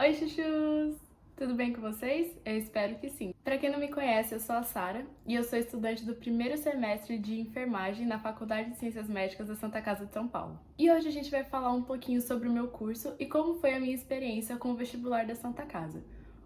Oi, chuchus! Tudo bem com vocês? Eu espero que sim. Para quem não me conhece, eu sou a Sara e eu sou estudante do primeiro semestre de enfermagem na Faculdade de Ciências Médicas da Santa Casa de São Paulo. E hoje a gente vai falar um pouquinho sobre o meu curso e como foi a minha experiência com o vestibular da Santa Casa.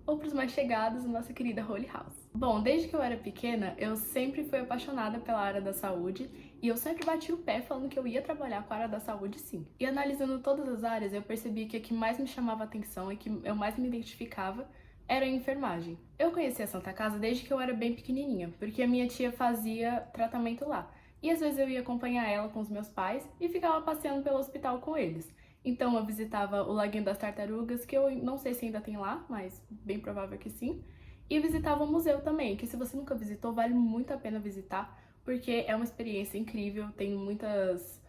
Ou para os mais chegados, nossa querida Holy House. Bom, desde que eu era pequena, eu sempre fui apaixonada pela área da saúde e eu sempre bati o pé falando que eu ia trabalhar com a área da saúde sim. E analisando todas as áreas, eu percebi que a que mais me chamava atenção e que eu mais me identificava era a enfermagem. Eu conheci a Santa Casa desde que eu era bem pequenininha, porque a minha tia fazia tratamento lá. E às vezes eu ia acompanhar ela com os meus pais e ficava passeando pelo hospital com eles. Então eu visitava o Laguinho das Tartarugas, que eu não sei se ainda tem lá, mas bem provável que sim. E visitava o museu também, que se você nunca visitou, vale muito a pena visitar, porque é uma experiência incrível, tem muitos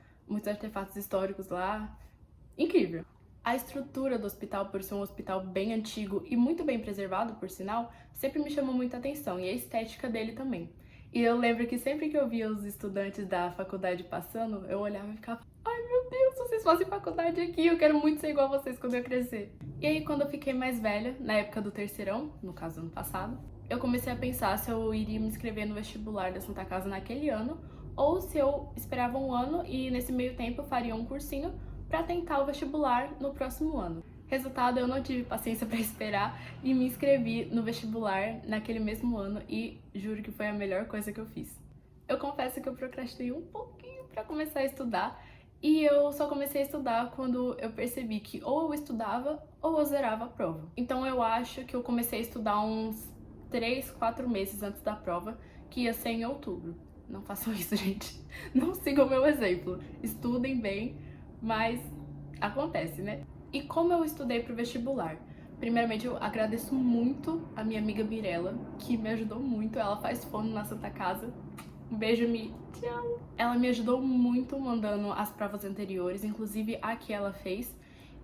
artefatos históricos lá. Incrível! A estrutura do hospital, por ser um hospital bem antigo e muito bem preservado, por sinal, sempre me chamou muita atenção, e a estética dele também. E eu lembro que sempre que eu via os estudantes da faculdade passando, eu olhava e ficava: ai meu Deus, vocês fazem faculdade aqui, eu quero muito ser igual a vocês quando eu crescer. E aí, quando eu fiquei mais velha, na época do terceirão, no caso ano passado, eu comecei a pensar se eu iria me inscrever no vestibular da Santa Casa naquele ano, ou se eu esperava um ano e nesse meio tempo eu faria um cursinho para tentar o vestibular no próximo ano. Resultado, eu não tive paciência para esperar e me inscrevi no vestibular naquele mesmo ano e juro que foi a melhor coisa que eu fiz. Eu confesso que eu procrastinei um pouquinho para começar a estudar e eu só comecei a estudar quando eu percebi que ou eu estudava ou eu zerava a prova. Então eu acho que eu comecei a estudar uns 3, 4 meses antes da prova, que ia ser em outubro. Não façam isso, gente. Não sigam o meu exemplo. Estudem bem, mas acontece, né? E como eu estudei pro vestibular? Primeiramente, eu agradeço muito a minha amiga Mirella, que me ajudou muito. Ela faz fono na Santa Casa. Um beijo, Mi. Tchau! Ela me ajudou muito mandando as provas anteriores, inclusive a que ela fez,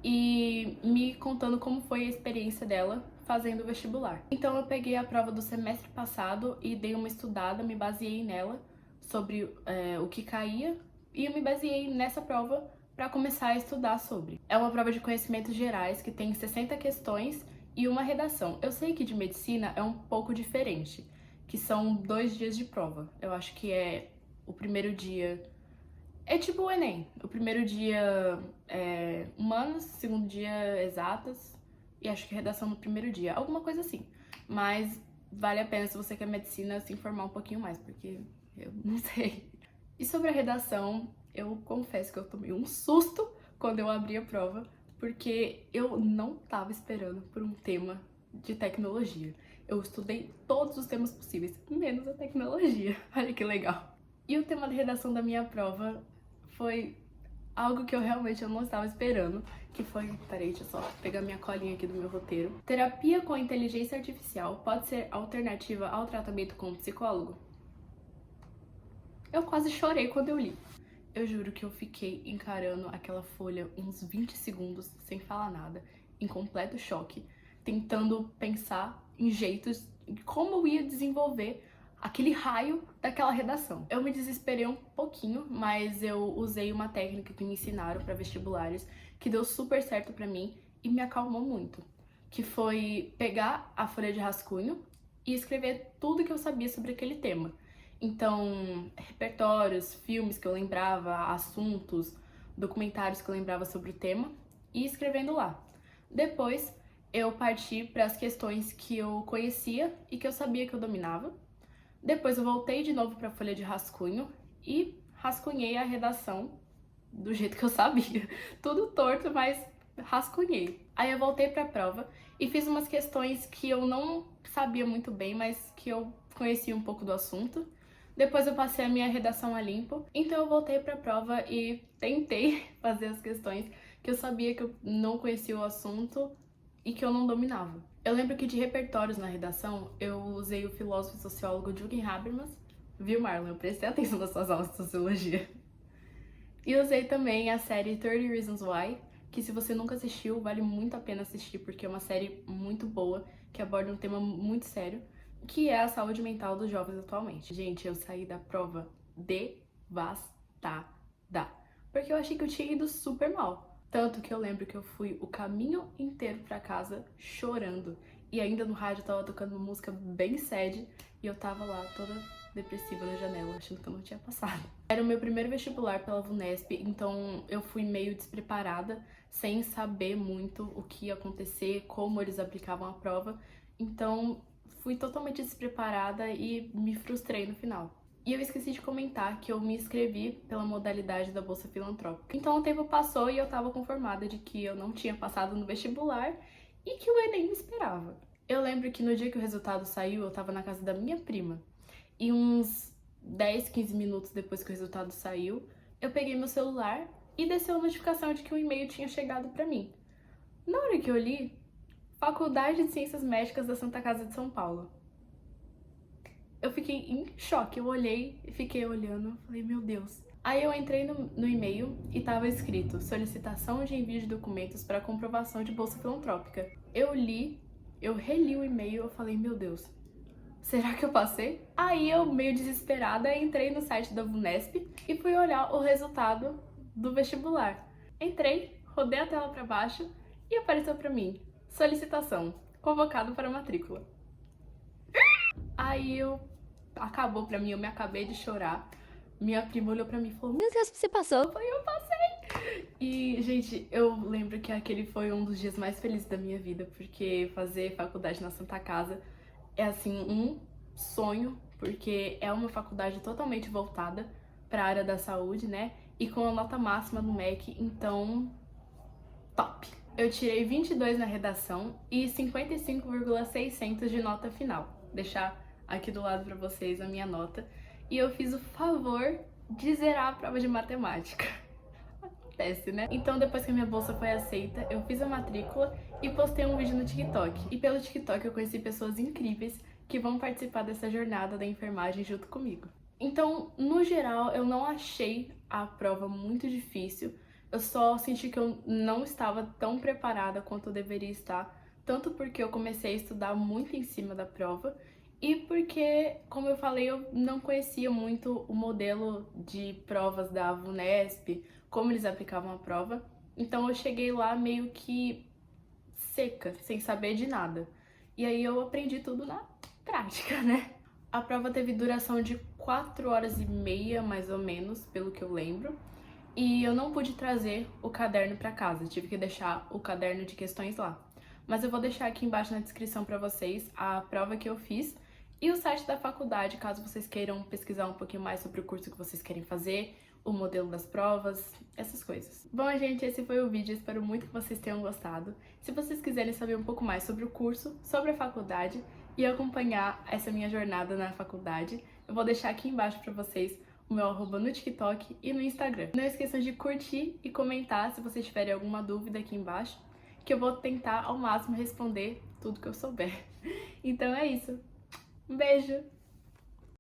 e me contando como foi a experiência dela fazendo o vestibular. Então eu peguei a prova do semestre passado e dei uma estudada, me baseei nela sobre o que caía e eu me baseei nessa prova para começar a estudar sobre. É uma prova de conhecimentos gerais que tem 60 questões e uma redação. Eu sei que de medicina é um pouco diferente, que são 2 dias de prova. Eu acho que é o primeiro dia... É tipo o Enem. O primeiro dia é humanas, segundo dia exatas e acho que redação no primeiro dia. Alguma coisa assim. Mas vale a pena se você quer medicina se informar um pouquinho mais, porque eu não sei. E sobre a redação, eu confesso que eu tomei um susto quando eu abri a prova, porque eu não tava esperando por um tema de tecnologia. Eu estudei todos os temas possíveis, menos a tecnologia. Olha que legal. E o tema de redação da minha prova foi algo que eu realmente não estava esperando, que foi... Peraí, deixa eu só pegar minha colinha aqui do meu roteiro. Terapia com inteligência artificial pode ser alternativa ao tratamento com um psicólogo? Eu quase chorei quando eu li. Eu juro que eu fiquei encarando aquela folha uns 20 segundos sem falar nada, em completo choque, tentando pensar em jeitos de como eu ia desenvolver aquele raio daquela redação. Eu me desesperei um pouquinho, mas eu usei uma técnica que me ensinaram para vestibulares, que deu super certo para mim e me acalmou muito, que foi pegar a folha de rascunho e escrever tudo que eu sabia sobre aquele tema. Então, repertórios, filmes que eu lembrava, assuntos, documentários que eu lembrava sobre o tema e escrevendo lá. Depois, eu parti para as questões que eu conhecia e que eu sabia que eu dominava. Depois eu voltei de novo para a folha de rascunho e rascunhei a redação do jeito que eu sabia. Tudo torto, mas rascunhei. Aí eu voltei para a prova e fiz umas questões que eu não sabia muito bem, mas que eu conhecia um pouco do assunto. Depois eu passei a minha redação a limpo, então eu voltei para a prova e tentei fazer as questões que eu sabia que eu não conhecia o assunto e que eu não dominava. Eu lembro que de repertórios na redação, eu usei o filósofo e sociólogo Jürgen Habermas. Viu, Marlon? Eu prestei atenção nas suas aulas de sociologia. E usei também a série 30 Reasons Why, que se você nunca assistiu, vale muito a pena assistir, porque é uma série muito boa, que aborda um tema muito sério, que é a saúde mental dos jovens atualmente. Gente, eu saí da prova devastada, porque eu achei que eu tinha ido super mal. Tanto que eu lembro que eu fui o caminho inteiro pra casa chorando. E ainda no rádio tava tocando uma música bem sad e eu tava lá toda depressiva na janela, achando que eu não tinha passado. Era o meu primeiro vestibular pela VUNESP, então eu fui meio despreparada, sem saber muito o que ia acontecer, como eles aplicavam a prova. Então fui totalmente despreparada e me frustrei no final. E eu esqueci de comentar que eu me inscrevi pela modalidade da Bolsa Filantrópica. Então o tempo passou e eu tava conformada de que eu não tinha passado no vestibular e que o Enem me esperava. Eu lembro que no dia que o resultado saiu, eu tava na casa da minha prima. E uns 10, 15 minutos depois que o resultado saiu, eu peguei meu celular e desceu a notificação de que um e-mail tinha chegado pra mim. Na hora que eu li, Faculdade de Ciências Médicas da Santa Casa de São Paulo. Eu fiquei em choque, eu olhei e fiquei olhando, falei, meu Deus. Aí eu entrei no e-mail e tava escrito solicitação de envio de documentos para comprovação de bolsa filantrópica. Eu reli o e-mail, eu falei, meu Deus, será que eu passei? Aí eu, meio desesperada, entrei no site da VUNESP e fui olhar o resultado do vestibular. Entrei, rodei a tela para baixo e apareceu para mim, solicitação, convocado para matrícula. Aí acabou pra mim, eu me acabei de chorar. Minha prima olhou pra mim e falou, meu Deus, você passou? Eu falei, eu passei! E, gente, eu lembro que aquele foi um dos dias mais felizes da minha vida, porque fazer faculdade na Santa Casa é, assim, um sonho, porque é uma faculdade totalmente voltada pra área da saúde, né? E com a nota máxima no MEC, então, top! Eu tirei 22 na redação e 55,600 de nota final. Deixar aqui do lado pra vocês a minha nota. E eu fiz o favor de zerar a prova de matemática. Acontece, né? Então, depois que a minha bolsa foi aceita, eu fiz a matrícula e postei um vídeo no TikTok. E pelo TikTok eu conheci pessoas incríveis que vão participar dessa jornada da enfermagem junto comigo. Então, no geral, eu não achei a prova muito difícil. Eu só senti que eu não estava tão preparada quanto eu deveria estar, tanto porque eu comecei a estudar muito em cima da prova e porque, como eu falei, eu não conhecia muito o modelo de provas da VUNESP, como eles aplicavam a prova. Então eu cheguei lá meio que seca, sem saber de nada. E aí eu aprendi tudo na prática, né? A prova teve duração de 4 horas e meia, mais ou menos, pelo que eu lembro. E eu não pude trazer o caderno para casa, tive que deixar o caderno de questões lá. Mas eu vou deixar aqui embaixo na descrição para vocês a prova que eu fiz e o site da faculdade, caso vocês queiram pesquisar um pouquinho mais sobre o curso que vocês querem fazer, o modelo das provas, essas coisas. Bom, gente, esse foi o vídeo, espero muito que vocês tenham gostado. Se vocês quiserem saber um pouco mais sobre o curso, sobre a faculdade e acompanhar essa minha jornada na faculdade, eu vou deixar aqui embaixo para vocês o meu arroba no TikTok e no Instagram. Não esqueçam de curtir e comentar se vocês tiverem alguma dúvida aqui embaixo, que eu vou tentar ao máximo responder tudo que eu souber. Então é isso. Um beijo!